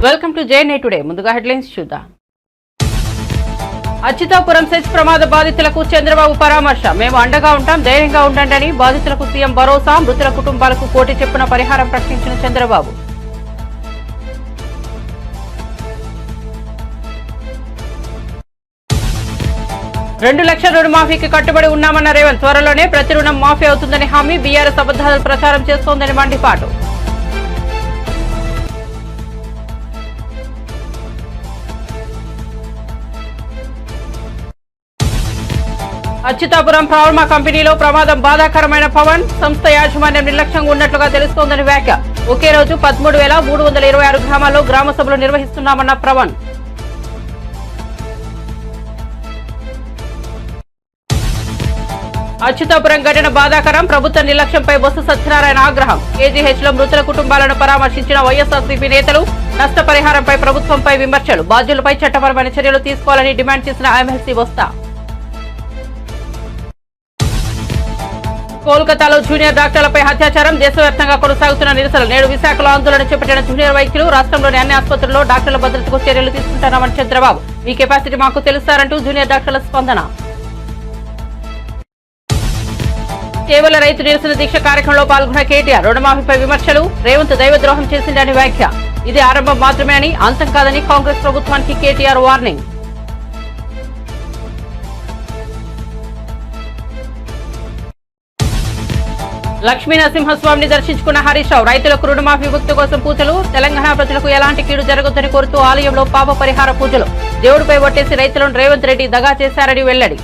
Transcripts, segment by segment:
Welcome to JNI today. ముందుగా headlines చూద్దాం. Atchutapuram SEZ ప్రమాద బాధితులకు చంద్రబాబు పరామర్శ. మేము అండగా ఉంటాం, ధైర్యంగా ఉండండి అని బాధితులకు సీఎం భరోసా. మృతుల కుటుంబాలకు కోటి చెప్పున పరిహారం ప్రకటించిన చంద్రబాబు. రెండు లక్షల రుణమాఫీకి కట్టుబడి ఉన్నామన్న రేవంత్. త్వరలోనే ప్రతి రుణం మాఫీ అవుతుందని హామీ. బీఆర్ఎస్ అబద్దాలు ప్రచారం చేస్తోందని మండిపాటు. అచ్యుతాపురం ఫార్మా కంపెనీలో ప్రమాదం. బాధాకరమైన పవన్. సంస్థ యాజమాన్యం నిర్లక్ష్యంగా ఉన్నట్లుగా తెలుస్తోందని వ్యాఖ్య. ఒకే రోజు 13,326 గ్రామాల్లో గ్రామ సభలు నిర్వహిస్తున్నామన్న పవన్. అచ్యుతాపురం ఘటన బాధాకరం. ప్రభుత్వ నిర్లక్ష్యంపై బొత్స సత్యనారాయణ ఆగ్రహం. కేజీహెచ్ లో మృతుల కుటుంబాలను పరామర్శించిన వైఎస్ఆర్సీపీ నేతలు. నష్టపరిహారంపై ప్రభుత్వంపై విమర్శలు. బాధ్యులపై చట్టపరమైన చర్యలు తీసుకోవాలని డిమాండ్ చేసిన ఎమ్మెల్సీ బొత్స. కోల్కతాలో జూనియర్ డాక్టర్లపై అత్యాచారం. దేశవ్యాప్తంగా కొనసాగుతున్న నిరసనలు. నేడు విశాఖలో ఆందోళన చేపట్టిన జూనియర్ వైద్యులు. రాష్ట్రంలోని అన్ని ఆసుపత్రుల్లో డాక్టర్ల భద్రతకు చర్యలు తీసుకుంటున్నామని చంద్రబాబు. మీ కెపాసిటీ మాకు తెలుస్తారంటూ జూనియర్ డాక్టర్ల స్పందన. కేవల రైతు నిరసన దీక్ష కార్యక్రమంలో పాల్గొన్న కేటీఆర్. రుణమాఫీపై విమర్శలు. రేవంత్ దైవద్రోహం చేసిందని వ్యాఖ్య. ఇది ఆరంభం మాత్రమే అని, అంతం కాదని కాంగ్రెస్ ప్రభుత్వానికి కేటీఆర్ వార్నింగ్. లక్ష్మీ నరసింహస్వామిని దర్శించుకున్న హరీష్ రావు. రైతులకు రుణమాఫీ విముక్తి కోసం పూజలు. తెలంగాణ ప్రజలకు ఎలాంటి కీడు జరగొద్దని కోరుతూ ఆలయంలో పాప పరిహార పూజలు. దేవుడిపై ఒట్టేసి రైతులను రేవంత్ రెడ్డి దగా చేశారని వెల్లడి.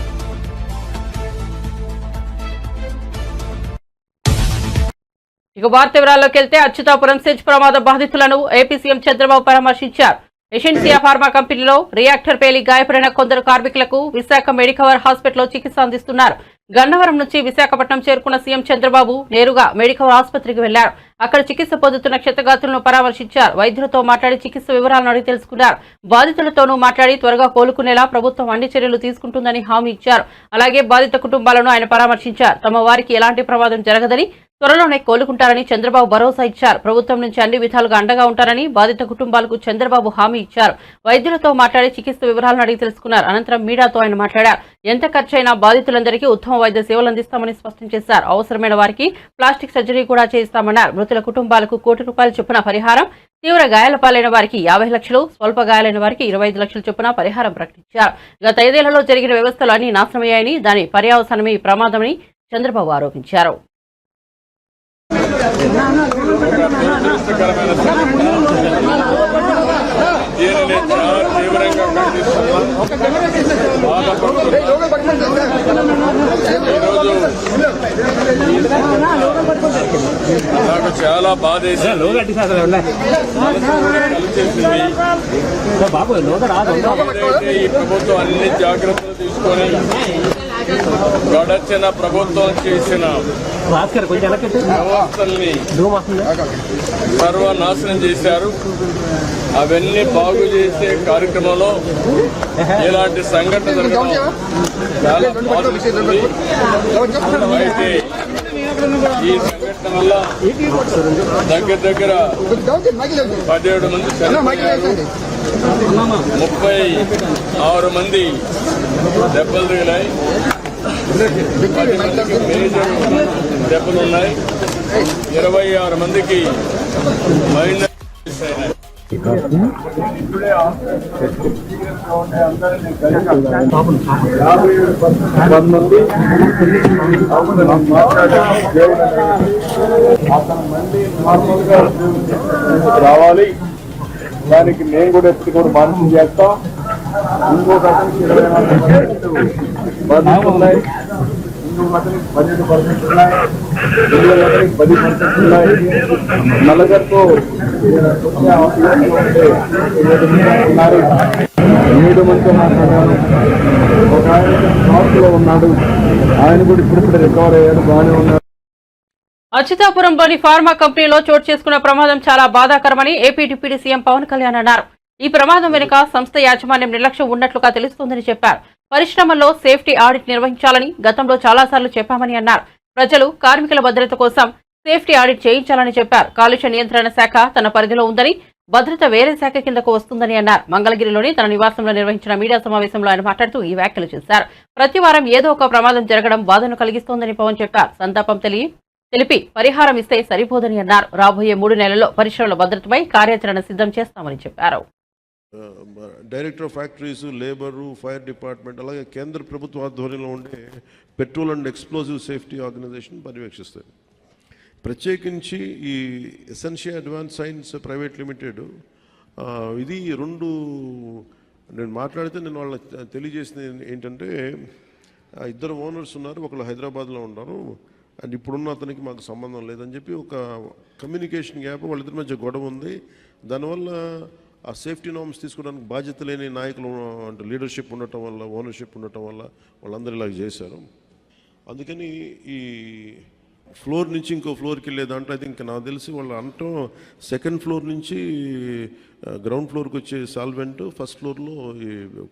ఇక వార్త వివరాల్లోకి వెళ్తే అచ్యుతాపురం సెజ్ ప్రమాద బాధితులను ఏపీ సీఎం చంద్రబాబు పరామర్శించారు. ఎషెన్సియా ఫార్మా కంపెనీలో రియాక్టర్ పేలి గాయపడిన కొందరు కార్మికులకు విశాఖ మెడికవర్ హాస్పిటల్లో చికిత్స అందిస్తున్నారు. గన్నవరం నుంచి విశాఖపట్నం చేరుకున్న సీఎం చంద్రబాబు నేరుగా మెడికవర్ ఆసుపత్రికి వెళ్లారు. అక్కడ చికిత్స పొందుతున్న క్షతగాతులను పరామర్శించారు. వైద్యులతో మాట్లాడి చికిత్స వివరాలను అడిగి తెలుసుకున్నారు. బాధితులతోనూ మాట్లాడి త్వరగా కోలుకునేలా ప్రభుత్వం అన్ని చర్యలు తీసుకుంటుందని హామీ ఇచ్చారు. అలాగే బాధిత కుటుంబాలను ఆయన పరామర్శించారు. తమ వారికి ఎలాంటి ప్రమాదం జరగదని, త్వరలోనే కోలుకుంటారని చంద్రబాబు భరోసా ఇచ్చారు. ప్రభుత్వం నుంచి అన్ని విధాలుగా అండగా ఉంటారని బాధిత కుటుంబాలకు చంద్రబాబు హామీ ఇచ్చారు. వైద్యులతో మాట్లాడి చికిత్స వివరాలను అడిగి తెలుసుకున్నారు. అనంతరం మీడియాతో ఆయన మాట్లాడారు. ఎంత ఖర్చైనా బాధితులందరికీ ఉత్తమ వైద్య సేవలు అందిస్తామని స్పష్టం చేశారు. అవసరమైన వారికి ప్లాస్టిక్ సర్జరీ కూడా చేయిస్తామన్నారు. మృతుల కుటుంబాలకు ₹1 కోటి చొప్పున పరిహారం. తీవ్ర గాయాల పాలైన వారికి 50 లక్షలు, స్వల్ప గాయాలైన వారికి 25 లక్షల చొప్పున పరిహారం ప్రకటించారు. గత 5 ఏళ్లలో జరిగిన వ్యవస్థలు అన్ని నాశనమయ్యాయని, దాని పర్యవసానమే ఈ ప్రమాదమని చంద్రబాబు ఆరోపించారు. నాకు చాలా బాధేసింది. ఈ ప్రభుత్వం అన్ని జాగ్రత్తలు తీసుకొని గడచిన ప్రభుత్వం చేసిన వ్యవస్థల్ని సర్వనాశనం చేశారు. అవన్నీ బాగు చేసే కార్యక్రమంలో ఇలాంటి సంఘటన జరగడం చాలా బాధిస్తుంది. అయితే ఈ సంఘటన వల్ల దగ్గర 17 మంది చనిపోయారు, 36 మంది దెబ్బలు తగిలాయి, 10 మందికి మేజర్ దెబ్బలు ఉన్నాయి, 26 మందికి మైనర్ అయినాయి. రావాలి. దానికి నేను కూడా ఎప్పుడు కూడా మానసం చేస్తాం. ఇంకొక అతనికి 24% ఉన్నాయి, ఇంకొక అతనికి 12% ఉన్నాయి, ఇంకొక అతనికి 10% ఉన్నాయి. నలుగురితో 7 మందితో మాట్లాడాను. ఒక ఆయన నార్త్ లో ఉన్నాడు, ఆయన కూడా ఇప్పుడు రికవర్ అయ్యాడు, బాగానే ఉన్నాడు. అచ్యుతాపురంలోని ఫార్మా కంపెనీలో చోటు చేసుకున్న ప్రమాదం చాలా బాధాకరమని AP deputy CM Pawan Kalyan అన్నారు. ఈ ప్రమాదం వెనుక సంస్థ యాజమాన్యం నిర్లక్ష్యం ఉన్నట్లుగా తెలుస్తోందని చెప్పారు. పరిశ్రమల్లో సేఫ్టీ ఆడిట్ నిర్వహించాలని గతంలో చాలాసార్లు చెప్పామని అన్నారు. ప్రజలు, కార్మికుల భద్రత కోసం సేఫ్టీ ఆడిట్ చేయించాలని చెప్పారు. కాలుష్య నియంత్రణ శాఖ తన పరిధిలో ఉందని, భద్రత వేరే శాఖ కిందకు వస్తుందని అన్నారు. మంగళగిరిలోని తన నివాసంలో నిర్వహించిన మీడియా సమావేశంలో ఆయన మాట్లాడుతూ ఈ వ్యాఖ్యలు చేశారు. ప్రతి వారం ఏదో ఒక ప్రమాదం జరగడం బాధను కలిగిస్తోందని పవన్ చెప్పారు. సంతాపం తెలిపి పరిహారం ఇస్తే సరిపోదని అన్నారు. రాబోయే 3 నెలల్లో పరిశ్రమల భద్రతపై కార్యాచరణ సిద్ధం చేస్తామని చెప్పారు. Director of factories, labour, fire department, అలాగే కేంద్ర ప్రభుత్వ ఆధ్వర్యంలో ఉండే petrol and explosive safety organisation పర్యవేక్షిస్తుంది. ప్రత్యేకించి ఈ essential advance science private limited ఇది 2 నేను మాట్లాడితే నేను వాళ్ళకి తెలియజేసింది ఏంటంటే 2 ఓనర్స్ ఉన్నారు. ఒకళ్ళు హైదరాబాద్లో ఉన్నారు అండ్ ఇప్పుడున్న అతనికి మాకు సంబంధం లేదని చెప్పి ఒక కమ్యూనికేషన్ గ్యాప్ వాళ్ళిద్దరి మధ్య గొడవ ఉంది. దానివల్ల ఆ సేఫ్టీ నార్మ్స్ తీసుకోవడానికి బాధ్యత లేని నాయకులు అంటే లీడర్షిప్ ఉండటం వల్ల, ఓనర్షిప్ ఉండటం వల్ల వాళ్ళందరూ ఇలాగ చేశారు. అందుకని ఈ ఫ్లోర్ నుంచి ఇంకో ఫ్లోర్కి వెళ్ళే దాంట్లో అయితే ఇంకా నాకు తెలిసి వాళ్ళు అంటాం సెకండ్ ఫ్లోర్ నుంచి గ్రౌండ్ ఫ్లోర్కి వచ్చే సాల్వెంట్ ఫస్ట్ ఫ్లోర్లో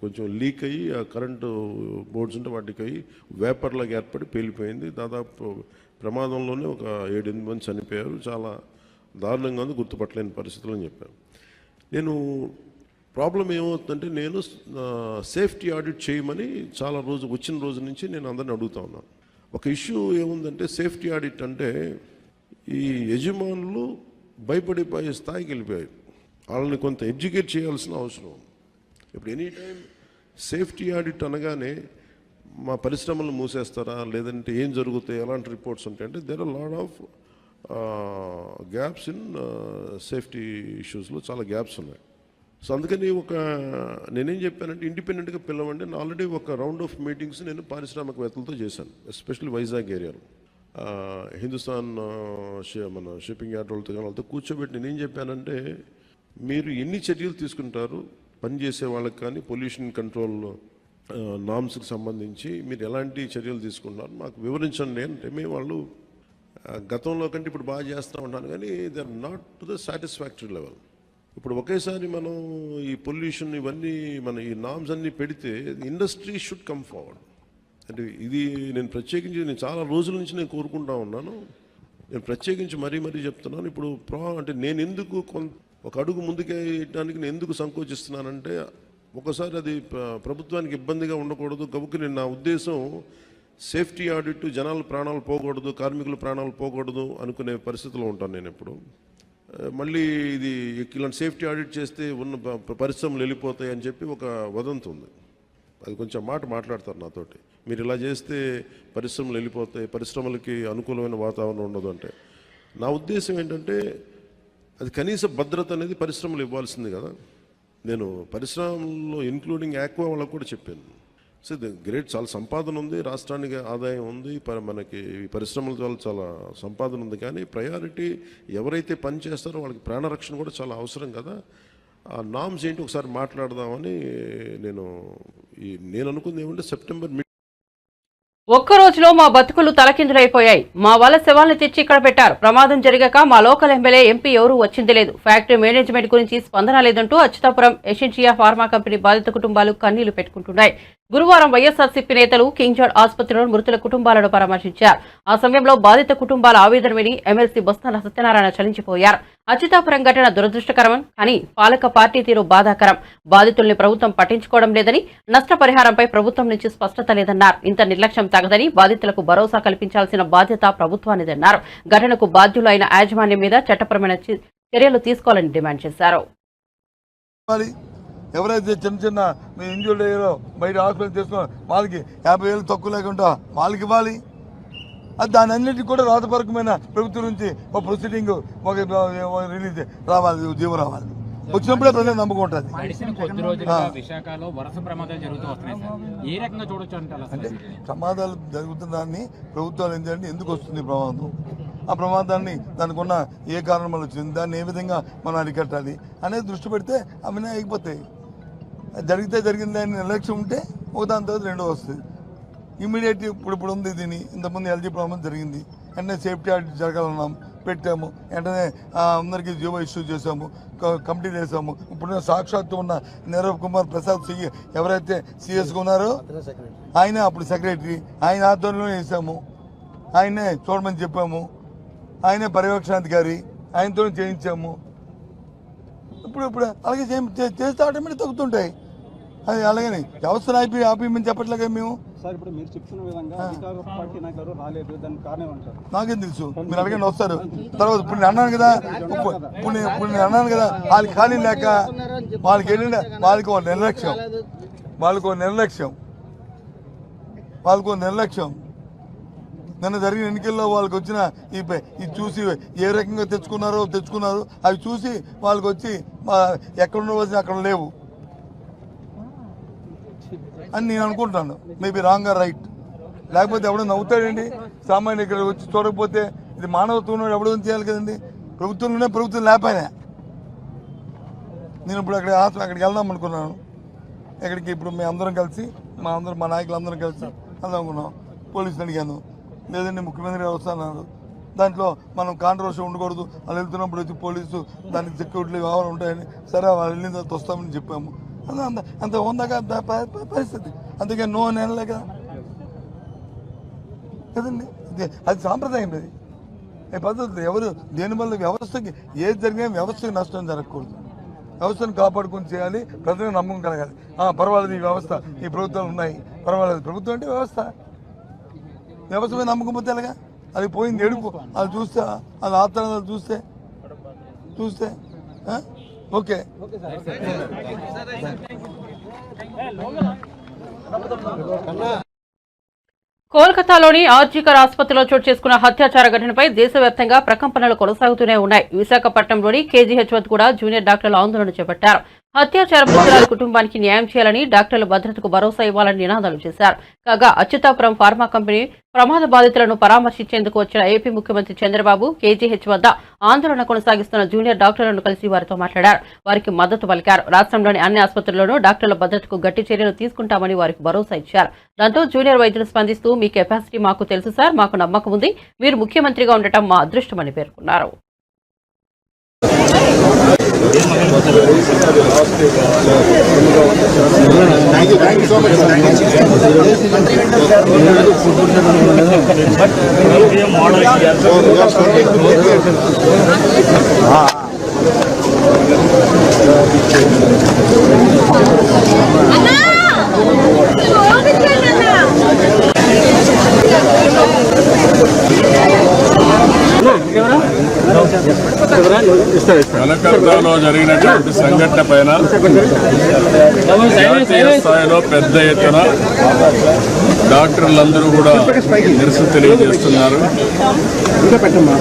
కొంచెం లీక్ అయ్యి ఆ కరెంటు బోర్డ్స్ ఉంటే వాటికి అయ్యి వేపర్లాగా ఏర్పడి పేలిపోయింది. దాదాపు ప్రమాదంలోనే ఒక 7-8 మంది చనిపోయారు. చాలా దారుణంగా ఉంది, గుర్తుపట్టలేని పరిస్థితులు అని చెప్పారు. నేను ప్రాబ్లం ఏమవుతుందంటే నేను సేఫ్టీ ఆడిట్ చేయమని చాలా వచ్చిన రోజు నుంచి నేను అందరిని అడుగుతా ఉన్నాను. ఒక ఇష్యూ ఏముందంటే సేఫ్టీ ఆడిట్ అంటే ఈ యజమానులు భయపడిపోయే స్థాయికి వెళ్ళిపోయారు. వాళ్ళని కొంత ఎడ్యుకేట్ చేయాల్సిన అవసరం ఉంది. ఇప్పుడు ఎనీ టైం సేఫ్టీ ఆడిట్ అనగానే మా పరిశ్రమలను మూసేస్తారా, లేదంటే ఏం జరుగుతాయి, ఎలాంటి రిపోర్ట్స్ ఉంటాయంటే there are lot of gaps in safety ఇష్యూస్లో చాలా గ్యాప్స్ ఉన్నాయి. సో అందుకని నేనేం చెప్పానంటే ఇండిపెండెంట్గా పిలవండి. నేను ఆల్రెడీ ఒక రౌండ్ ఆఫ్ మీటింగ్స్ నేను పారిశ్రామికవేత్తలతో చేశాను, ఎస్పెషల్లీ వైజాగ్ ఏరియాలో హిందుస్థాన్ మన షిప్పింగ్ యార్డ్ వాళ్ళతో కూర్చోబెట్టి నేనేం చెప్పానంటే మీరు ఎన్ని చర్యలు తీసుకుంటారు పనిచేసే వాళ్ళకి కానీ పొల్యూషన్ కంట్రోల్ నామ్స్కి సంబంధించి మీరు ఎలాంటి చర్యలు తీసుకుంటున్నారు మాకు వివరించండి అంటే మేము వాళ్ళు గతంలో కంటే ఇప్పుడు బాగా చేస్తూ ఉంటాను కానీ they are not to the satisfactory level. ఇప్పుడు ఒకేసారి మనం ఈ పొల్యూషన్ ఇవన్నీ మన ఈ నామ్స్ అన్నీ పెడితే ఇండస్ట్రీ షుడ్ కమ్ ఫార్వర్డ్. అంటే ఇది నేను ప్రత్యేకించి నేను చాలా రోజుల నుంచి నేను కోరుకుంటా ఉన్నాను. నేను ప్రత్యేకించి మరీ చెప్తున్నాను. ఇప్పుడు అంటే నేను ఎందుకు ఒక అడుగు ముందుకేయడానికి నేను ఎందుకు సంకోచిస్తున్నానంటే ఒకసారి అది ప్రభుత్వానికి ఇబ్బందిగా ఉండకూడదు కాబట్టి నేను నా ఉద్దేశం సేఫ్టీ ఆడిట్ జనాల ప్రాణాలు పోకూడదు, కార్మికుల ప్రాణాలు పోకూడదు అనుకునే పరిస్థితిలో ఉంటాను నేను. ఎప్పుడు మళ్ళీ ఇది ఇలాంటి సేఫ్టీ ఆడిట్ చేస్తే ఉన్న పరిశ్రమలు వెళ్ళిపోతాయి అని చెప్పి ఒక వదంతి ఉంది. అది కొంచెం మాట్లాడతారు నాతోటి, మీరు ఇలా చేస్తే పరిశ్రమలు వెళ్ళిపోతాయి, పరిశ్రమలకి అనుకూలమైన వాతావరణం ఉండదు అంటే నా ఉద్దేశం ఏంటంటే అది కనీస భద్రత అనేది పరిశ్రమలు ఇవ్వాల్సింది కదా. నేను పరిశ్రమల్లో ఇంక్లూడింగ్ ఆక్వా వాళ్ళకు కూడా చెప్పాను. సో గ్రేట్ చాలా సంపాదన ఉంది, రాష్ట్రానికి ఆదాయం ఉంది, మనకి పరిశ్రమల వల్ల చాలా సంపాదన ఉంది. కానీ ప్రయారిటీ ఎవరైతే పని చేస్తారో వాళ్ళకి ప్రాణరక్షణ కూడా చాలా అవసరం కదా. ఆ నామ్స్ ఏంటి ఒకసారి మాట్లాడదామని నేను అనుకుంది ఏమంటే సెప్టెంబర్ ఒక్క రోజులో మా బతుకులు తలకిందులైపోయాయి. మా వాళ్ళ శవాలను తెచ్చి ఇక్కడ పెట్టారు. ప్రమాదం జరిగాక మా లోకల్ ఎమ్మెల్యే ఎంపీ ఎవరూ వచ్చింది లేదు. ఫ్యాక్టరీ మేనేజ్మెంట్ గురించి స్పందన లేదంటూ అచ్యుతాపురం ఎషెన్షియా ఫార్మా కంపెనీ బాధిత కుటుంబాలు కన్నీళ్లు పెట్టుకుంటున్నాయి. గురువారం వైఎస్ఆర్సీపీ నేతలు కింగ్ జార్జ్ ఆసుపత్రిలో మృతుల కుటుంబాలను పరామర్శించారు. ఆ సమయంలో బాధిత కుటుంబాల ఆవేదన విని ఎమ్మెల్సీ బొత్స సత్యనారాయణ చలించిపోయారు. అచ్యుతాపురం ఘటన దురదృష్టకరం కానీ పాలక పార్టీ తీరు బాధాకరం. బాధితుల్ని ప్రభుత్వం పట్టించుకోవడం లేదని, నష్టపరిహారంపై ప్రభుత్వం నుంచి స్పష్టత లేదన్నారు. ఇంత నిర్లక్ష్యం తగదని, బాధితులకు భరోసా కల్పించాల్సిన బాధ్యత ప్రభుత్వానిదన్నారు. ఘటనకు బాధ్యులు అయిన యాజమాన్యం మీద చట్టపరమైన చర్యలు తీసుకోవాలని డిమాండ్ చేశారు. ఎవరైతే చిన్న మీ ఇంజూర్డ్ అయ్యారో బయట హాస్పిటల్ తీసుకున్నారో వాళ్ళకి 50,000 తక్కువ లేకుండా వాళ్ళకి ఇవ్వాలి. అది దాని అన్నింటికి కూడా రాతపరకమైన ప్రభుత్వం నుంచి ఒక ప్రొసీడింగ్ ఒక రిలీజ్ రావాలి, జీవో రావాలి. వచ్చినప్పుడే ప్రజలు నమ్మకం ఉంటుంది. విశాఖలో వరుస ప్రమాదాలు జరుగుతూ వస్తున్నాయి సార్, ఏ రకంగా చూడొచ్చు అంటే ప్రమాదాలు జరుగుతున్నదాన్ని ప్రభుత్వాలు ఏంటంటే ఎందుకు వస్తుంది ప్రమాదం, ఆ ప్రమాదాన్ని దానికి ఉన్న ఏ కారణం వల్ల వచ్చింది, దాన్ని ఏ విధంగా మనం అరికట్టాలి అనేది దృష్టి పెడితే అవన్నీ అయిపోతాయి. జరిగింది అని నిర్లక్ష్యం ఉంటే ఒక దాని తర్వాత రెండో వస్తుంది. ఇమీడియట్ ఇప్పుడు ఉంది దీని ఇంతకుముందు ఎల్జీ ప్రాబ్లం జరిగింది, వెంటనే సేఫ్టీ ఆడిట్ జరగాలన్నాం, పెట్టాము, వెంటనే అందరికీ జీవో ఇష్యూ చేసాము, కమిటీ వేసాము. ఇప్పుడు సాక్షాత్తు ఉన్న నీరవ్ కుమార్ ప్రసాద్ ఎవరైతే సిఎస్గా ఉన్నారో ఆయనే అప్పుడు సెక్రటరీ, ఆయన ఆధ్వర్యంలో వేసాము, ఆయనే చూడమని చెప్పాము, ఆయనే పర్యవేక్షణాధికారి, ఆయనతో చేయించాము. ఇప్పుడు అలాగే చేస్తే ఆటోమేటిక్ తగ్గుతుంటాయి. అది అలాగని వ్యవస్థను ఆపేయమని చెప్పట్లేగా మేము. సార్ ఇప్పుడు మీరు చెప్తున్న విధంగా అధికార పార్టీ నాయకులు రాలేదు, దానికి కారణం అంటారు. నాకేం తెలుసు, మీరు అడగండి వస్తారు. తర్వాత ఇప్పుడు నేను అన్నాను కదా, ఇప్పుడు నేను అన్నాను కదా, వాళ్ళకి ఖాళీ లేక వాళ్ళకి వెళ్ళిన వాళ్ళకి నిర్లక్ష్యం. నిన్న జరిగిన ఎన్నికల్లో వాళ్ళకి వచ్చిన ఇది చూసి ఏ రకంగా తెచ్చుకున్నారు అవి చూసి వాళ్ళకి వచ్చి ఎక్కడున్న వచ్చి అక్కడ లేవు అని నేను అనుకుంటాను. Maybe wrong or right. లేకపోతే ఎవడో నవ్వుతాడండి సామాన్య ఇక్కడ వచ్చి చూడకపోతే. ఇది మానవత్వం ఎవడో చేయాలి కదండి. ప్రభుత్వం లేకపోయినా నేను ఇప్పుడు అక్కడికి వెళ్దాం అనుకున్నాను. ఎక్కడికి ఇప్పుడు మేము అందరం కలిసి మా నాయకులు అందరం కలిసి వెళ్దాం అనుకున్నాం. పోలీసులు అడిగాను, లేదండి ముఖ్యమంత్రి గారు వస్తున్నారు, దాంట్లో మనం కాంట్రవర్సీ ఉండకూడదు, వాళ్ళు వెళ్తున్నప్పుడు వచ్చి పోలీసు దానికి సెక్యూరిటీ వ్యవహారం ఉంటాయని. సరే వాళ్ళు వెళ్ళిన తర్వాత వస్తామని చెప్పాము. అంత ఉందాక పరిస్థితి. అందుకే నో అని అనలే కదండి. అది సాంప్రదాయం. అది పద్ధతి. ఎవరు దేనివల్ల వ్యవస్థకి ఏది జరిగినా వ్యవస్థకి నష్టం జరగకూడదు. వ్యవస్థను కాపాడుకొని చేయాలి. ప్రజలకు నమ్మకం కలగాలి. పర్వాలేదు, ఈ వ్యవస్థ ఈ ప్రభుత్వాలు ఉన్నాయి, పర్వాలేదు. ప్రభుత్వం అంటే వ్యవస్థ మీద నమ్మకం పోతే ఎలాగా? అది పోయింది ఏడుపు. అది చూస్తే అది ఆత్మలు చూస్తే ఓకే. కోల్కతాలోని ఆర్జికర్ ఆసుపత్రిలో చోటు చేసుకున్న హత్యాచార ఘటనపై దేశవ్యాప్తంగా ప్రకంపనలు కొనసాగుతూనే ఉన్నాయి. విశాఖపట్నంలోని కేజీహెచ్ వద్ద కూడా జూనియర్ డాక్టర్లు ఆందోళన చేపట్టారు. హత్యాచార మృతురాలి కుటుంబానికి న్యాయం చేయాలని, డాక్టర్ల భద్రతకు భరోసా ఇవ్వాలని నినాదాలు చేశారు. కాగా అచ్యుతాపురం ఫార్మా కంపెనీ ప్రమాద బాధితులను పరామర్శించేందుకు వచ్చిన ఏపీ ముఖ్యమంత్రి చంద్రబాబు కేజీహెచ్ వద్ద ఆందోళన కొనసాగిస్తున్న జూనియర్ డాక్టర్లను కలిసి వారితో మాట్లాడారు. వారికి మద్దతు పలికారు. రాష్ట్రంలోని అన్ని ఆసుపత్రుల్లోనూ డాక్టర్ల భద్రతకు గట్టి చర్యలు తీసుకుంటామని వారికి భరోసా ఇచ్చారు. దాంతో జూనియర్ వైద్యులు స్పందిస్తూ, మీ కెపాసిటీ మాకు తెలుసు సార్, మాకు నమ్మకం ఉంది, మీరు ముఖ్యమంత్రిగా ఉండటం మా అదృష్టమని పేర్కొన్నారు. కలకత్తాలో జరిగినటువంటి సంఘటన పైన జాతీయ స్థాయిలో పెద్ద ఎత్తున డాక్టర్లందరూ కూడా నిరసన తెలియజేస్తున్నారు.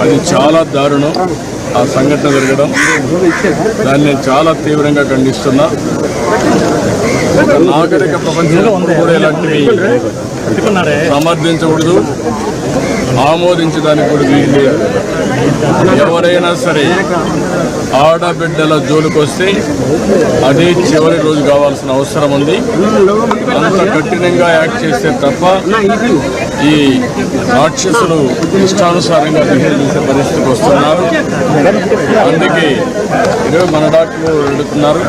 అది చాలా దారుణం ఆ సంఘటన జరగడం. దాన్ని నేను చాలా తీవ్రంగా ఖండిస్తున్నా. ఒక నాగరిక ప్రపంచంలో కూడా ఇలాంటివి సమర్థించకూడదు, ఆమోదించడానికి కూడా వీలు లేదు. ఎవరైనా సరే ఆడబిడ్డల జోలికొస్తే అదే చివరి రోజు కావాల్సిన అవసరం ఉంది. అంత కఠినంగా యాక్ట్ చేస్తే తప్ప ఈ రాక్షసులు ఇష్టానుసారంగా బిహేవ్ చేసే పరిస్థితికి వస్తున్నారు. అందుకే ఈరోజు మన డాక్టర్లు అడుగుతున్నారు.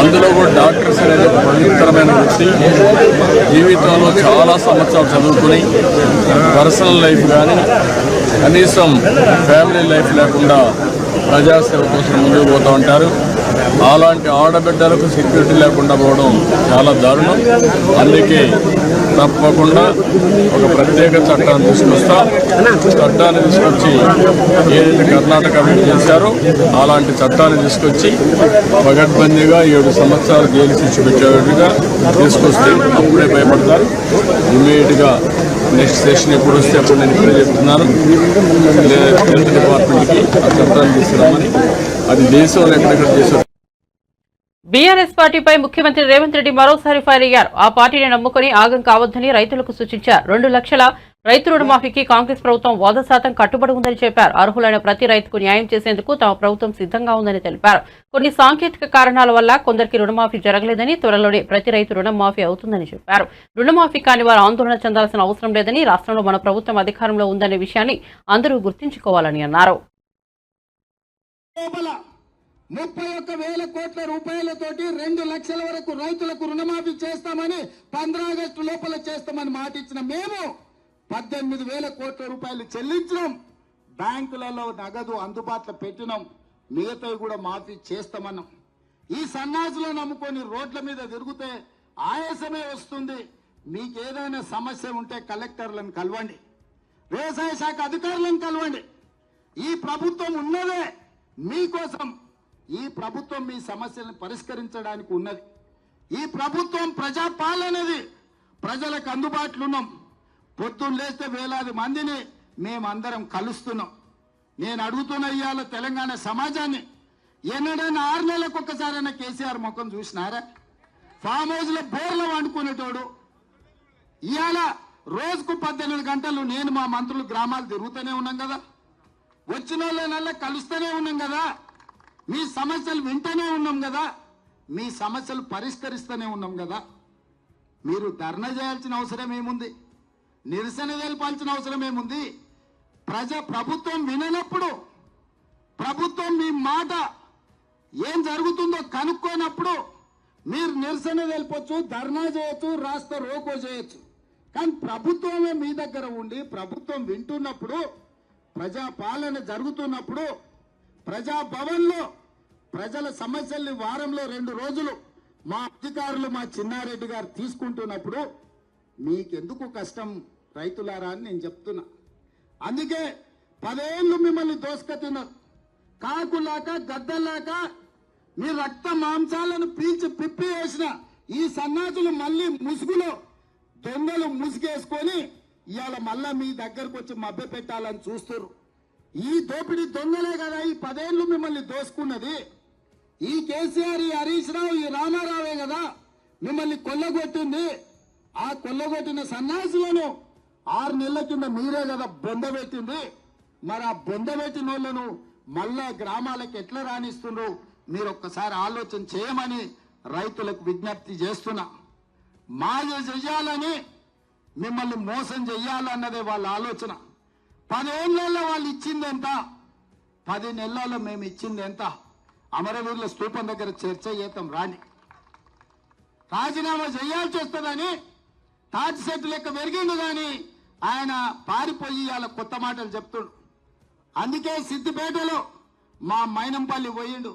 అందులో కూడా డాక్టర్స్ అనేది ఒక పవిత్రమైన వృత్తి. జీవితంలో చాలా సంవత్సరాలు చదువుకుని పర్సనల్ లైఫ్ కానీ కనీసం ఫ్యామిలీ లైఫ్ లేకుండా ప్రజాసేవ కోసం ముందుకు పోతూ ఉంటారు. అలాంటి ఆడబిడ్డలకు సెక్యూరిటీ లేకుండా పోవడం చాలా దారుణం. అందుకే తప్పకుండా ఒక ప్రత్యేక చట్టాన్ని తీసుకొస్తాం. చట్టాన్ని తీసుకొచ్చి ఏదైతే కర్ణాటక చేశారో అలాంటి చట్టాన్ని తీసుకొచ్చి పగడ్బందీగా 7 సంవత్సరాలు జైలు శిక్ష పెట్టేట్టుగా తీసుకొస్తే అప్పుడే భయపడతారు. ఇమ్మీడియట్గా నెక్స్ట్ సెషన్ ఎప్పుడు వస్తే అప్పుడు నేను ఇప్పుడే చెప్తున్నాను, హెల్త్ డిపార్ట్మెంట్కి ఆ చట్టాన్ని తీసుకురామని. అది దేశంలో ఎక్కడెక్కడ చేశారు. బీఆర్ఎస్ పార్టీపై ముఖ్యమంత్రి రేవంత్ రెడ్డి మరోసారి ఫైర్ అయ్యారు. ఆ పార్టీని నమ్ముకుని ఆగం కావద్దని రైతులకు సూచించారు. 2 లక్షల రైతు రుణమాఫీకి కాంగ్రెస్ ప్రభుత్వం 100% కట్టుబడి ఉందని చెప్పారు. అర్హులైన ప్రతి రైతుకు న్యాయం చేసేందుకు తమ ప్రభుత్వం సిద్ధంగా ఉందని తెలిపారు. కొన్ని సాంకేతిక కారణాల వల్ల కొందరికి రుణమాఫీ జరగలేదని, త్వరలోనే ప్రతి రైతు రుణమాఫీ అవుతుందని చెప్పారు. రుణమాఫీ కాని వారు ఆందోళన చెందాల్సిన అవసరం లేదని, రాష్ట్రంలో మన ప్రభుత్వం అధికారంలో ఉందనే విషయాన్ని అందరూ గుర్తుంచుకోవాలని అన్నారు. 31,000 కోట్ల రూపాయలతోటి 2 లక్షల వరకు రైతులకు రుణమాఫీ చేస్తామని 15 ఆగస్టు లోపల చేస్తామని మాట ఇచ్చిన మేము 18,000 కోట్ల రూపాయలు చెల్లించినాం. బ్యాంకులలో నగదు అందుబాటులో పెట్టినాం. మిగతావి కూడా మాఫీ చేస్తామన్నాం. ఈ సన్నాసులను నమ్ముకొని రోడ్ల మీద తిరిగితే ఆయాసమే వస్తుంది. మీకు ఏదైనా సమస్య ఉంటే కలెక్టర్లను కలవండి, వ్యవసాయ శాఖ అధికారులను కలవండి. ఈ ప్రభుత్వం ఉన్నదే మీకోసం. ఈ ప్రభుత్వం మీ సమస్యలను పరిష్కరించడానికి ఉన్నది. ఈ ప్రభుత్వం ప్రజాపాలనది. ప్రజలకు అందుబాటులో ఉన్నాం. పొద్దున్న లేస్తే వేలాది మందిని మేమందరం కలుస్తున్నాం. నేను అడుగుతున్న ఇవాళ తెలంగాణ సమాజాన్ని, ఎన్నడైనా 6 నెలలకు ఒక్కసారైనా కేసీఆర్ ముఖం చూసినారా? ఫామ్ హౌస్ లో బోర్లు వండుకునేటోడు ఇవాళ రోజుకు 18 గంటలు నేను మా మంత్రులు గ్రామాలు తిరుగుతూనే ఉన్నాం కదా, వచ్చిన వాళ్ళనల్లా కలుస్తూనే ఉన్నాం కదా, మీ సమస్యలు వింటూనే ఉన్నాం కదా, మీ సమస్యలు పరిష్కరిస్తూనే ఉన్నాం కదా. మీరు ధర్నా చేయాల్సిన అవసరం ఏముంది? నిరసన తెలపాల్సిన అవసరం ఏముంది? ప్రభుత్వం విననప్పుడు, ప్రభుత్వం మీ మాట ఏం జరుగుతుందో కనుక్కోనప్పుడు మీరు నిరసన తెలపొచ్చు, ధర్నా చేయొచ్చు, రాస్తా రోకో చేయొచ్చు. కానీ ప్రభుత్వమే మీ దగ్గర ఉండి ప్రభుత్వం వింటున్నప్పుడు, ప్రజాపాలన జరుగుతున్నప్పుడు, ప్రజాభవన్లో ప్రజల సమస్యల్ని వారంలో 2 రోజులు మా అధికారులు, మా చిన్నారెడ్డి గారు తీసుకుంటున్నప్పుడు మీకెందుకు కష్టం రైతులారా అని నేను చెప్తున్నా. అందుకే 10 ఏళ్ళు మిమ్మల్ని దోసుకతిన్నారు. కాకులాక గద్దలాక మీ రక్త మాంసాలను పీల్చి పిప్పి వేసిన ఈ సన్నాసులు మళ్ళీ ముసుగులో దొంగలు ముసుగేసుకొని ఇవాళ మళ్ళా మీ దగ్గరకు వచ్చి మభ్య పెట్టాలని చూస్తారు. ఈ దోపిడీ దొంగలే కదా ఈ 10 ఏళ్ళు మిమ్మల్ని దోసుకున్నది. ఈ కేసీఆర్, ఈ హరీష్ రావు, ఈ రామారావే కదా మిమ్మల్ని కొల్లగొట్టింది. ఆ కొల్లగొట్టిన సన్నాసులను 6 నెలల కింద మీరే కదా బొందబెట్టింది. మరి ఆ బొందబెట్టిన వాళ్ళను మళ్ళా గ్రామాలకు ఎట్లా రాణిస్తుండ్రు మీరు ఒక్కసారి ఆలోచన చేయమని రైతులకు విజ్ఞప్తి చేస్తున్నా. మాయ చెయ్యాలని, మిమ్మల్ని మోసం చెయ్యాలన్నదే వాళ్ళ ఆలోచన. 10 ఏళ్లలో వాళ్ళు ఇచ్చింది ఎంత? 10 నెలల్లో మేము ఇచ్చింది ఎంత? అమరవీరుల స్తూపం దగ్గర చర్చ చేద్దాం రాని. రాజీనామా చేయాల్సి వస్తుందని తాటి సెట్టు లెక్క పెరిగిండు కానీ ఆయన పారిపోయి అలా కొత్త మాటలు చెప్తుండు. అందుకే సిద్దిపేటలో మా మైనంపల్లి పోయిండు.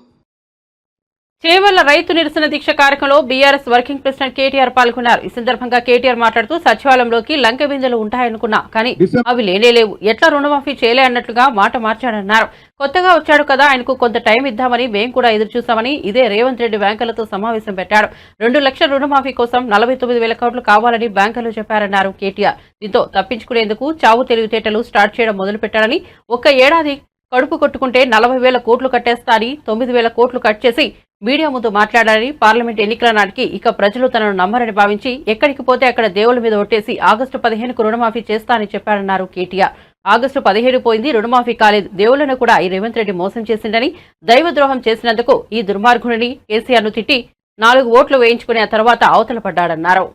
చేవెళ్ల రైతు నిరసన దీక్ష కార్యక్రమంలో బీఆర్ఎస్ వర్కింగ్ ప్రెసిడెంట్ కేటీఆర్ పాల్గొన్నారు. ఈ సందర్భంగా కేటీఆర్ మాట్లాడుతూ సచివాలయంలోకి లంక బిందెలు ఉంటాయనుకున్నా కానీ అవి లేనేలేవు, ఎట్లా రుణమాఫీ చేయలే అన్నట్లుగా మాట మార్చాడన్నారు. కొత్తగా వచ్చాడు కదా, ఆయనకు కొంత టైం ఇద్దామని మేం కూడా ఎదురు చూసామని ఇదే రేవంత్ రెడ్డి బ్యాంకులతో సమావేశం పెట్టాడు. 2 లక్షల రుణమాఫీ కోసం 49,000 కోట్లు కావాలని బ్యాంకులు చెప్పారన్నారు కేటీఆర్. దీంతో తప్పించుకునేందుకు చావు తెలివితేటలు స్టార్ట్ చేయడం మొదలుపెట్టారని, ఒక్క ఏడాది కడుపు కొట్టుకుంటే 40,000 కోట్లు కట్టేస్తా అని 9,000 కోట్లు కట్ చేసి మీడియా ముందు మాట్లాడారని, పార్లమెంట్ ఎన్నికల నాటికి ఇక ప్రజలు తనను నమ్మరని భావించి ఎక్కడికి పోతే అక్కడ దేవుల మీద ఒట్టేసి ఆగస్టు 15కు రుణమాఫీ చేస్తా అని చెప్పారన్నారు కేటీఆర్. ఆగస్టు 17 పోయింది, రుణమాఫీ కాలేదు. దేవుళ్లను కూడా ఈ రేవంత్ రెడ్డి మోసం చేసిందని, దైవద్రోహం చేసినందుకు ఈ దుర్మార్గుడిని కేసీఆర్ ను తిట్టి 4 ఓట్లు వేయించుకునే ఆ తర్వాత అవతల పడ్డాడన్నారు.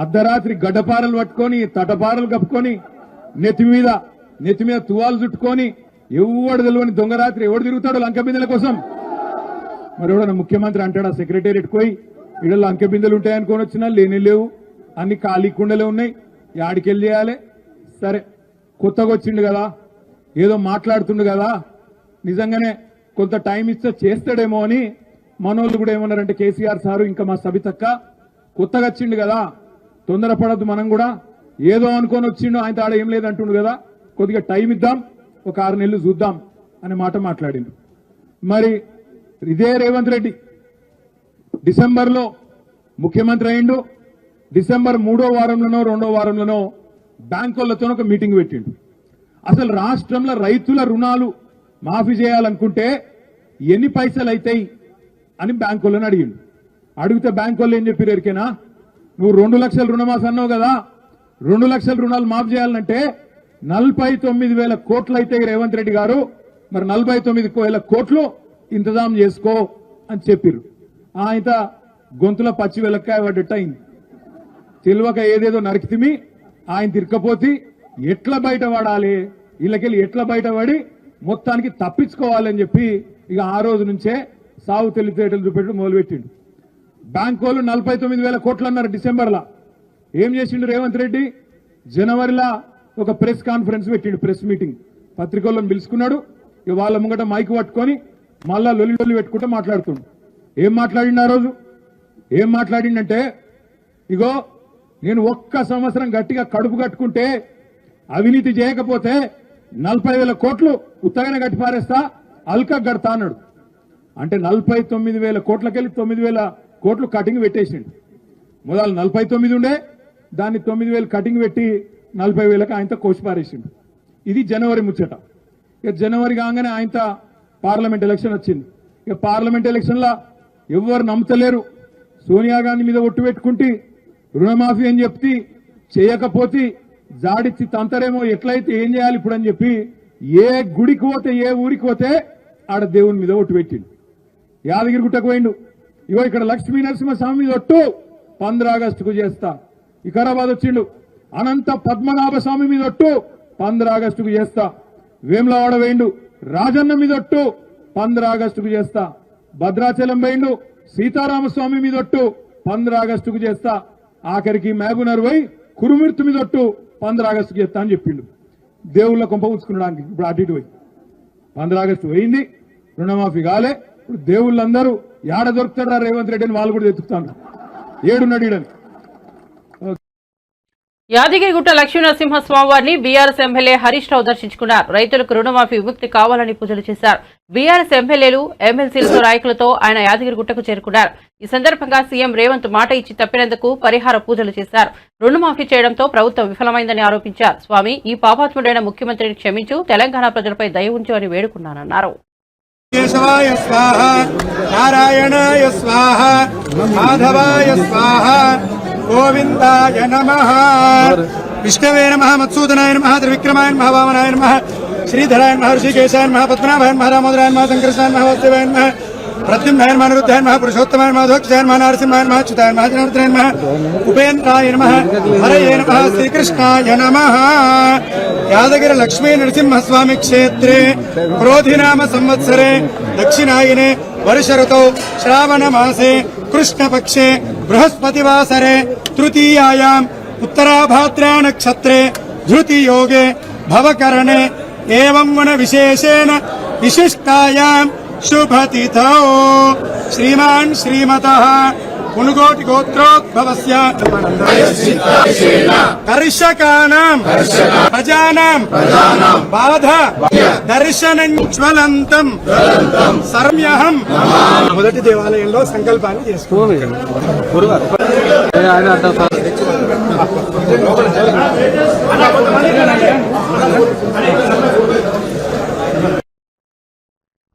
అర్ధరాత్రి గడ్డపారలు పట్టుకొని, తటపారలు కప్పుకొని, నెత్తి మీద తువాలు చుట్టుకొని, ఎవడు తెలియని దొంగరాత్రి ఎవడు తిరుగుతాడు లంక బిందెల కోసం? మరి ఎవడన్నా ముఖ్యమంత్రి అంటాడా సెక్రటేరియట్ పోయి ఇక్కడ లంక బిందెలు ఉంటాయనుకొని వచ్చినా లేని లేవు, అన్ని ఖాళీ కుండలే ఉన్నాయి, యాడికెళ్ళి చేయాలి? సరే, కొత్తగా వచ్చిండు కదా, ఏదో మాట్లాడుతుండు కదా, నిజంగానే కొంత టైం ఇస్తే చేస్తాడేమో అని మనోళ్ళు కూడా ఏమన్నారంటే, కేసీఆర్ సారు ఇంకా మా సబితక్క కొత్తగా వచ్చిండు కదా, తొందరపడద్దు, మనం కూడా ఏదో అనుకొని వచ్చిండు, ఆయన తాడ ఏం లేదంటుండు కదా, కొద్దిగా టైం ఇద్దాం, ఒక 6 నెలలు చూద్దాం అనే మాట మాట్లాడిండు. మరి ఇదే రేవంత్ రెడ్డి డిసెంబర్లో ముఖ్యమంత్రి అయిండు. డిసెంబర్ 3వ వారంలోనో 2వ వారంలోనో బ్యాంకులతో ఒక మీటింగ్ పెట్టిండు. అసలు రాష్ట్రంలో రైతుల రుణాలు మాఫీ చేయాలనుకుంటే ఎన్ని పైసలు అవుతాయి అని బ్యాంకులను అడిగిండు. అడిగితే బ్యాంకులు ఏం చెప్పారు ఎరికేనా? నువ్వు 2 లక్షల రుణమాఫీ అన్నావు కదా, 2 లక్షల రుణాలు మాఫీ చేయాలంటే 49,000 కోట్లు అయితే రేవంత్ రెడ్డి గారు, మరి 49,000 కోట్లు ఇంతజాం చేసుకో అని చెప్పారు. ఆయన గొంతుల పచ్చి వెలక్కాయ పడ్డట్టు అయింది. తెలియక ఏదేదో నరికితిమి, ఆయన తిరకపోతే ఎట్లా బయటపడాలి, వీళ్ళకెళ్ళి ఎట్లా బయటపడి మొత్తానికి తప్పించుకోవాలని చెప్పి ఇక ఆ రోజు నుంచే సాగు తెలివితేటలు చూపెట్టి మొదలుపెట్టిండు. బ్యాంకు వాళ్ళు 49,000 కోట్లు అన్నారు డిసెంబర్లో. ఏం చేసిండు రేవంత్ రెడ్డి? జనవరిలో ఒక ప్రెస్ కాన్ఫరెన్స్ పెట్టిండు, ప్రెస్ మీటింగ్. పత్రికలను పిలుచుకున్నాడు. ఇక వాళ్ళ ముంగట మైక్ పట్టుకొని మళ్ళా లొల్లి పెట్టుకుంటూ మాట్లాడుతుండు. ఏం మాట్లాడిండు ఆ రోజు? ఏం మాట్లాడిండంటే, ఇగో నేను ఒక్క సంవత్సరం గట్టిగా కడుపు కట్టుకుంటే అవినీతి చేయకపోతే 40,000 కోట్లు ఉత్తగానే కట్టి పారేస్తా, అల్కా కడతా అన్నాడు. అంటే 49,000 కోట్లకెళ్ళి 9,000 కోట్లు కటింగ్ పెట్టేసిండు. మొదలు 49 ఉండే, దాన్ని 9,000 కటింగ్ పెట్టి 40,000కి ఆయనతో కోసి పారేసిండు. ఇది జనవరి ముచ్చట. ఇక జనవరి కాగానే ఆయనతో పార్లమెంట్ ఎలక్షన్ వచ్చింది. ఇక పార్లమెంట్ ఎలక్షన్లో ఎవరు నమ్ముతలేరు. సోనియా గాంధీ మీద ఒట్టు పెట్టుకుంటే రుణమాఫీ అని చెప్పి చేయకపోతే జాడిచ్చి తంతరేమో, ఎట్లయితే ఏం చేయాలి ఇప్పుడు అని చెప్పి ఏ గుడికి పోతే ఏ ఊరికి పోతే ఆడ దేవుని మీద ఒట్టు పెట్టిండు. యాదగిరి గుట్టకు పోయిండు. ఇగో ఇక్కడ లక్ష్మీ నరసింహస్వామి మీద ఒట్టు 15 ఆగస్టుకు చేస్తా. వికారాబాద్ వచ్చిండు. అనంత పద్మనాభ స్వామి మీద ఒట్టు 15 ఆగస్టుకు చేస్తా. వేములవాడ వేయిండు. రాజన్న మీద ఒట్టు 15 ఆగస్టుకు చేస్తా. భద్రాచలం వేయిండు. సీతారామస్వామి మీద ఒట్టు 15 ఆగస్టుకు చేస్తా. ఆఖరికి మహబూబ్నగర్ పోయి కురుమిర్తు మీద ఒట్టు 15 ఆగస్టుకు చేస్తా అని చెప్పిండు. దేవుళ్ళ కొంప ఉంచుకున్నాడానికి ఇప్పుడు అటు ఇటు పోయి 15 ఆగస్టు పోయింది, రుణమాఫీ కాలే. ఇప్పుడు దేవుళ్ళందరూ ఏడ దొరుకుతాడా రేవంత్ రెడ్డి అని వాళ్ళు కూడా ఎత్తుకుతాను. ఏడున్నాడు ఈడని. యాదగిరిగుట్ట లక్ష్మీనరసింహస్వామి వారిని బీఆర్ఎస్ ఎమ్మెల్యే హరీష్ రావు దర్శించుకున్నారు. రైతులకు రుణమాఫీ విముక్తి కావాలని పూజలు చేశారు. బీఆర్ఎస్ ఎమ్మెల్యేలు, ఎమ్మెల్సీలతో నాయకులతో ఆయన యాదగిరిగుట్టకు చేరుకున్నారు. ఈ సందర్భంగా సీఎం రేవంత్ మాట ఇచ్చి తప్పినందుకు పరిహార పూజలు చేశారు. రుణమాఫీ చేయడంతో ప్రభుత్వం విఫలమైందని ఆరోపించారు. స్వామి, ఈ పాపాత్ముడైన ముఖ్యమంత్రిని క్షమించు, తెలంగాణ ప్రజలపై దయ ఉంచు అని వేడుకున్నానన్నారు. కేశవాయ స్వాహ, నారాయణాయ స్వాహ, మాధవాయ స్వాహ, గోవిందాయ నమః. విష్ణవే నమః, మత్సూదనాయ నమః, త్రివిక్రమాయ నమః, వామనాయ నమః, శ్రీధరాయ నమః, ఋషికేశాయ నమః, పద్మనాభాయ నమః, దామోదరాయ నమః, సంకర్షాయ నమః, వాసుదేవాయ నమః, ప్రద్యుమ్నాయ నమః, అనిరుద్ధాయ నమః, పురుషోత్తమాయ నమః, ధోక్షాయ నమః, నరసింహాయ నమః, అచ్యుతాయ నమః, జనార్దనాయ నమః, ఉపేంద్రాయ నమః, హరయే నమః, శ్రీకృష్ణాయ నమః. యాదగిరి లక్ష్మీ నరసింహస్వామి క్షేత్రే క్రోధినామ సంవత్సరే దక్షిణాయనే వర్ష ఋతౌ శ్రావణ మాసే కృష్ణపక్షే బృహస్పతివాసరే తృతీయాయాం ఉత్తరాభాద్రా నక్షత్రే ధృతి యోగే భవకరణే ఏవం వన విశేషేణ విశిష్టాయాం శుభతిథౌ శ్రీమాన్ శ్రీమతః పునుగోటి గోత్రోద్భవస్య కర్షకానాం ప్రజానాం బాధ దర్శనం జ్వలంతం సర్మ్యహం. మొదటి దేవాలయంలో సంకల్పాన్ని చేసుకున్నాం.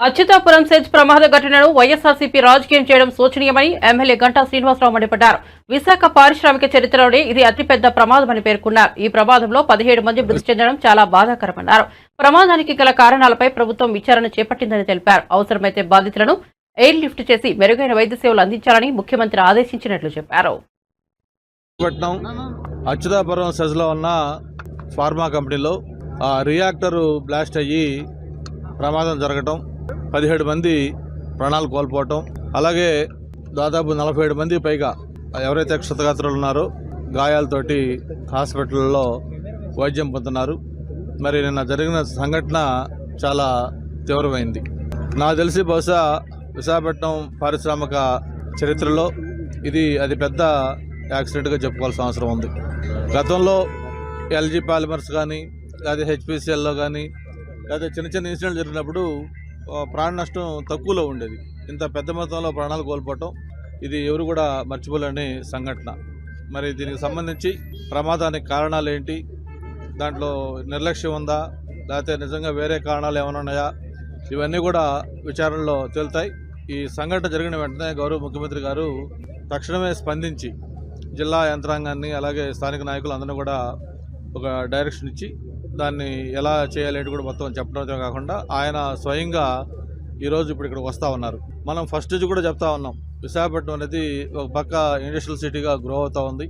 అచ్యుతాపురం సెజ్ ప్రమాద ఘటనను వైఎస్ఆర్సీపీ రాజకీయం చేయడం శోచనీయమని ఎమ్మెల్యే గంటా శ్రీనివాసరావు మండిపడ్డారు. విశాఖ పారిశ్రామిక చరిత్రలోనే ఇది అతిపెద్ద ప్రమాదమని పేర్కొన్నారు. ఈ ప్రమాదంలో 17 మంది మృతి చెందడం చాలా బాధాకరమన్నారు. ప్రమాదానికి గల కారణాలపై ప్రభుత్వం విచారణ చేపట్టిందని తెలిపారు. అవసరమైతే బాధితులను ఎయిర్ లిఫ్ట్ చేసి మెరుగైన వైద్య సేవలు అందించాలని ముఖ్యమంత్రి ఆదేశించినట్లు చెప్పారు. అచ్యుతాపురం సెజ్లో ఉన్న ఫార్మా కంపెనీలో రియాక్టర్ బ్లాస్ట్ అయ్యి ప్రమాదం జరగటం, 17 మంది ప్రాణాలు కోల్పోవటం, అలాగే దాదాపు 47 మంది పైగా ఎవరైతే క్షతగాత్రులు ఉన్నారో గాయాలతోటి హాస్పిటల్లో వైద్యం పొందుతున్నారు. మరి నిన్న జరిగిన సంఘటన చాలా తీవ్రమైంది. నాకు తెలిసి బహుశా విశాఖపట్నం పారిశ్రామిక చరిత్రలో ఇది అది పెద్ద యాక్సిడెంట్గా చెప్పుకోవాల్సిన అవసరం ఉంది. గతంలో ఎల్జీ పాలిమర్స్ కానీ లేదా హెచ్పిసిఎల్లో కానీ లేదా చిన్న చిన్న ఇన్సిడెంట్లు జరిగినప్పుడు ప్రాణ నష్టం తక్కువలో ఉండేది. ఇంత పెద్ద మొత్తంలో ప్రాణాలు కోల్పోవటం ఇది ఎవరు కూడా మర్చిపోలేని సంఘటన. మరి దీనికి సంబంధించి ప్రమాదానికి కారణాలు ఏంటి, దాంట్లో నిర్లక్ష్యం ఉందా లేకపోతే నిజంగా వేరే కారణాలు ఏమైనా ఉన్నాయా, ఇవన్నీ కూడా విచారణలో తేలుతాయి. ఈ సంఘటన జరిగిన వెంటనే గౌరవ ముఖ్యమంత్రి గారు తక్షణమే స్పందించి జిల్లా యంత్రాంగాన్ని అలాగే స్థానిక నాయకులందరినీ కూడా ఒక డైరెక్షన్ ఇచ్చి దాన్ని ఎలా చేయాలి కూడా మొత్తం చెప్పడంతో కాకుండా ఆయన స్వయంగా ఈరోజు ఇప్పుడు ఇక్కడ వస్తూ ఉన్నారు. మనం ఫస్ట్ నుంచి కూడా చెప్తా ఉన్నాం, విశాఖపట్నం అనేది ఒక పక్క ఇండస్ట్రియల్ సిటీగా గ్రో అవుతూ ఉంది.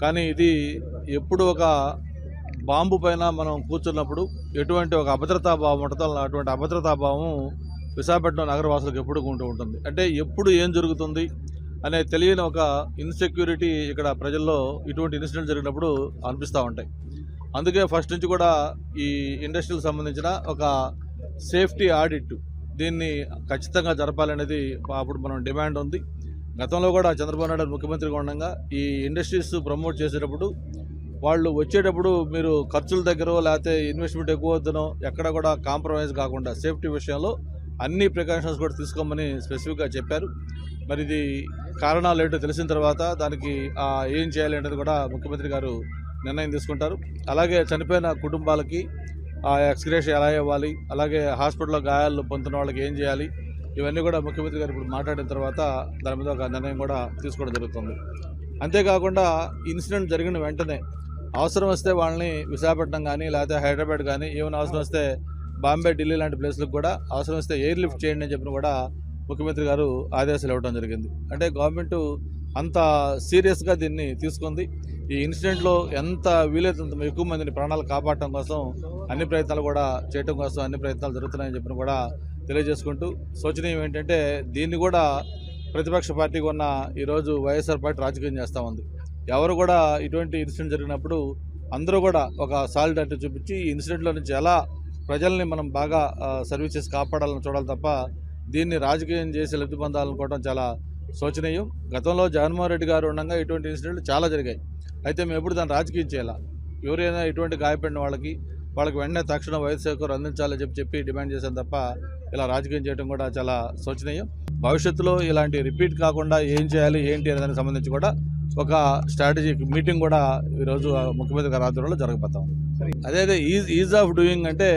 కానీ ఇది ఎప్పుడు ఒక బాంబు పైన మనం కూర్చున్నప్పుడు ఎటువంటి ఒక అభద్రతాభావం ఉంటుందో అటువంటి అభద్రతాభావం విశాఖపట్నం నగరవాసులకు ఎప్పుడు ఉంటూ ఉంటుంది. అంటే ఎప్పుడు ఏం జరుగుతుంది అనే తెలియని ఒక ఇన్సెక్యూరిటీ ఇక్కడ ప్రజల్లో ఇటువంటి ఇన్సిడెంట్ జరిగినప్పుడు అనిపిస్తూ ఉంటాయి. అందుకే ఫస్ట్ నుంచి కూడా ఈ ఇండస్ట్రీకి సంబంధించిన ఒక సేఫ్టీ ఆడిట్ దీన్ని ఖచ్చితంగా జరపాలనేది అప్పుడు మనం డిమాండ్ ఉంది. గతంలో కూడా చంద్రబాబు నాయుడు ముఖ్యమంత్రిగా ఉండగా ఈ ఇండస్ట్రీస్ ప్రమోట్ చేసేటప్పుడు వాళ్ళు వచ్చేటప్పుడు మీరు ఖర్చుల దగ్గర లేకపోతే ఇన్వెస్ట్మెంట్ ఎక్కువ వద్దనో ఎక్కడ కూడా కాంప్రమైజ్ కాకుండా సేఫ్టీ విషయంలో అన్ని ప్రికాషన్స్ కూడా తీసుకోమని స్పెసిఫిక్గా చెప్పారు. మరి ఇది కారణాలు ఏంటో తెలిసిన తర్వాత దానికి ఏం చేయాలి అనేది కూడా ముఖ్యమంత్రి గారు నిర్ణయం తీసుకుంటారు. అలాగే చనిపోయిన కుటుంబాలకి ఎక్స్గ్రేషన్ ఎలా ఇవ్వాలి, అలాగే హాస్పిటల్లో గాయాలు పొందుతున్న వాళ్ళకి ఏం చేయాలి, ఇవన్నీ కూడా ముఖ్యమంత్రి గారు ఇప్పుడు మాట్లాడిన తర్వాత దాని మీద ఒక నిర్ణయం కూడా తీసుకోవడం జరుగుతుంది. అంతేకాకుండా ఇన్సిడెంట్ జరిగిన వెంటనే అవసరం వస్తే వాళ్ళని విశాఖపట్నం కానీ లేకపోతే హైదరాబాద్ కానీ ఏమైనా అవసరం వస్తే బాంబే, ఢిల్లీ లాంటి ప్లేస్లకు కూడా అవసరం వస్తే ఎయిర్ లిఫ్ట్ చేయండి అని చెప్పిన కూడా ముఖ్యమంత్రి గారు ఆదేశాలు ఇవ్వడం జరిగింది. అంటే గవర్నమెంట్ అంత సీరియస్గా దీన్ని తీసుకుంది. ఈ ఇన్సిడెంట్లో ఎంత వీలైతే అంత ఎక్కువ మందిని ప్రాణాలు కాపాడటం కోసం అన్ని ప్రయత్నాలు కూడా చేయడం కోసం అన్ని ప్రయత్నాలు జరుగుతున్నాయని చెప్పిన కూడా తెలియజేసుకుంటూ శోచనీయం ఏంటంటే దీన్ని కూడా ప్రతిపక్ష పార్టీగా ఉన్న ఈరోజు వైఎస్ఆర్ పార్టీ రాజకీయం చేస్తూ ఉంది. ఎవరు కూడా ఇటువంటి ఇన్సిడెంట్ జరిగినప్పుడు అందరూ కూడా ఒక సాలిడారిటీ చూపించి ఈ ఇన్సిడెంట్లో నుంచి ఎలా ప్రజల్ని మనం బాగా సర్వీస్ చేసి కాపాడాలని చూడాలి తప్ప దీన్ని రాజకీయం చేసి లబ్ధి పొందాలనుకోవడం చాలా శోచనీయం. గతంలో జగన్మోహన్ రెడ్డి గారు ఉండగా ఇటువంటి ఇన్సిడెంట్లు చాలా జరిగాయి. అయితే మేము ఎప్పుడు దాన్ని రాజకీయం చేయాలా, ఎవరైనా ఇటువంటి గాయపడిన వాళ్ళకి వెంటనే తక్షణ వైద్య సేవకులు అందించాలని చెప్పి డిమాండ్ చేశాను తప్ప ఇలా రాజకీయం చేయడం కూడా చాలా శోచనీయం. భవిష్యత్తులో ఇలాంటి రిపీట్ కాకుండా ఏం చేయాలి ఏంటి అనే దానికి సంబంధించి కూడా ఒక స్ట్రాటజిక్ మీటింగ్ కూడా ఈరోజు ముఖ్యమంత్రి గారి ఆధ్వర్యంలో జరగబోతాం. అదే ఈజ్ ఆఫ్ డూయింగ్ అంటే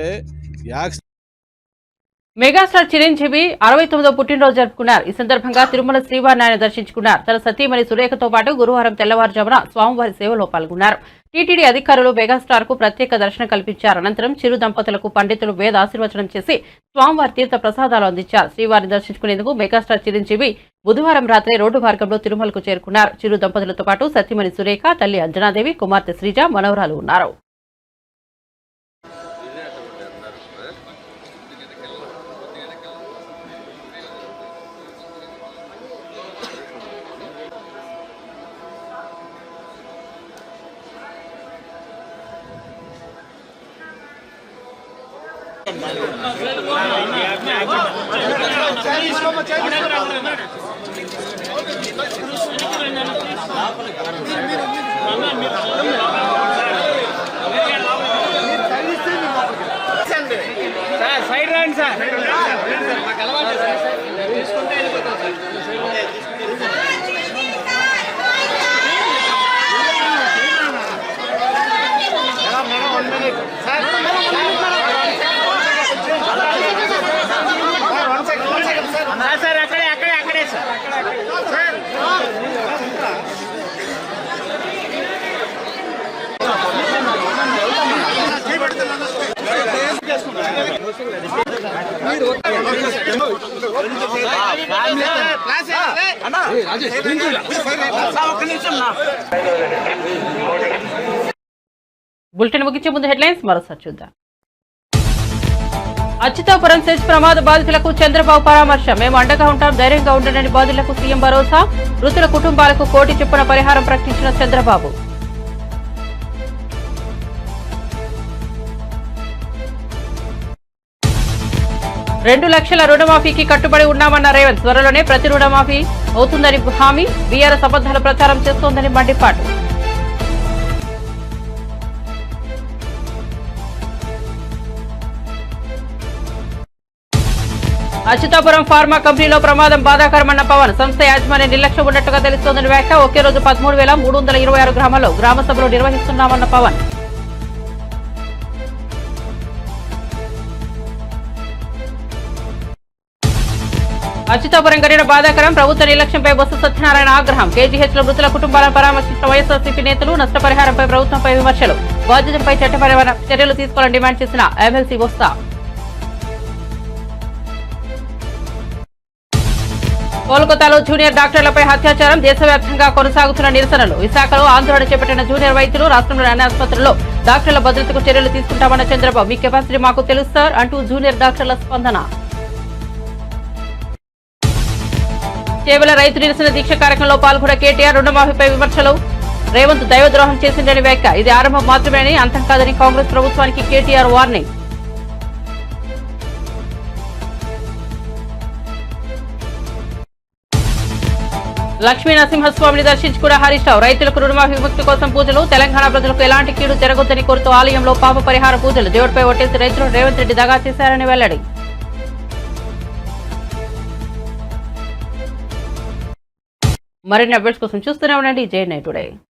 మెగాస్టార్ చిరంజీవి 69వ పుట్టినరోజు జరుపుకున్నారు. ఈ సందర్భంగా తిరుమల శ్రీవారిని ఆయన దర్శించుకున్నారు. తన సతీమణి సురేఖతో పాటు గురువారం తెల్లవారుజామున స్వామివారి సేవలో పాల్గొన్నారు. టీటీడీ అధికారులు మెగాస్టార్ కు ప్రత్యేక దర్శనం కల్పించారు. అనంతరం చిరు దంపతులకు పండితులు వేద ఆశీర్వచనం చేసి స్వామివారి తీర్థ ప్రసాదాలు అందించారు. శ్రీవారిని దర్శించుకునేందుకు మెగాస్టార్ చిరంజీవి బుధవారం రాత్రి రోడ్డు మార్గంలో తిరుమలకు చేరుకున్నారు. చిరు దంపతులతో పాటు సతీమణి సురేఖ, తల్లి అంజనాదేవి, కుమార్తె శ్రీజ, మనవరాలు ఉన్నారు. సైడ్ రండి సార్. సార్ అక్కడే సార్. బులెటిన్ ముగించే ముందు హెడ్లైన్స్ మరోసారి చూద్దాం. అచ్యుతాపురం సెజ్ ప్రమాద బాధితులకు చంద్రబాబు పరామర్శ. మేము అండగా ఉంటాం, ధైర్యంగా ఉండండి బాధితులకు సీఎం భరోసా. మృతుల కుటుంబాలకు 1 కోటి చొప్పున పరిహారం ప్రకటించిన చంద్రబాబు. $2 లక్షల రుణమాఫీకి కట్టుబడి ఉన్నామన్న రేవంత్. త్వరలోనే ప్రతి రుణమాఫీ అవుతుందని హామీ. బీఆర్ఎస్ అబద్దాల ప్రచారం చేస్తోందని మండిపాటు. అచ్యుతాపురం ఫార్మా కంపెనీలో ప్రమాదం బాధాకరమన్న పవన్. సంస్థ యాజమాన్య నిర్లక్ష్యం ఉన్నట్టుగా తెలుస్తోందని వ్యాఖ్య. ఒకే రోజు 13,326 గ్రామాల్లో గ్రామ సభలు నిర్వహిస్తున్నామన్న పవన్. అచ్యుతాపురం ఘటన బాధాకరం. ప్రభుత్వ నిర్లక్ష్యంపై బొత్స సత్యనారాయణ ఆగ్రహం. కేజీహెచ్లో మృతుల కుటుంబాలను పరామర్శించిన వైఎస్ఆర్సీపీ నేతలు. నష్టపరిహారంపై ప్రభుత్వంపై విమర్శలు. బాధ్యతలపై చట్టపరమైన చర్యలు తీసుకోవాలని డిమాండ్ చేసిన ఎమ్మెల్సీ బొత్స. కోల్కతాలో జూనియర్ డాక్టర్లపై అత్యాచారం. దేశవ్యాప్తంగా కొనసాగుతున్న నిరసనలు. విశాఖలో ఆందోళన చేపట్టిన జూనియర్ వైద్యులు. రాష్ట్రంలోని అన్ని ఆసుపత్రుల్లో డాక్టర్ల భద్రతకు చర్యలు తీసుకుంటామన్న చంద్రబాబు. మీ కెపాసిటీ మాకు తెలుసు సార్ అంటూ జూనియర్ డాక్టర్ల స్పందన. కేవలం రైతు నిరసన దీక్ష కార్యక్రమంలో పాల్గొన్న కేటీఆర్. రుణమాఫీపై విమర్శలు. రేవంత్ దైవద్రోహం చేసిండని వ్యాఖ్య. ఇది ఆరంభం మాత్రమేనని, అంతం కాదని కాంగ్రెస్ ప్రభుత్వానికి కేటీఆర్ వార్నింగ్. లక్ష్మీ నరసింహస్వామిని దర్శించుకున్న హరీష్ రావు. రైతులకు రుణమాఫీ విముక్తి కోసం పూజలు. తెలంగాణ ప్రజలకు ఎలాంటి కీడు జరగొద్దని కోరుతూ ఆలయంలో పాప పరిహార పూజలు. దేవుడిపై ఒట్టేసి రైతులు రేవంత్ రెడ్డి దగా చేశారని వెల్లడి. మరిన్ని అప్డేట్స్ కోసం చూస్తూనే ఉండండి జై9 టుడే.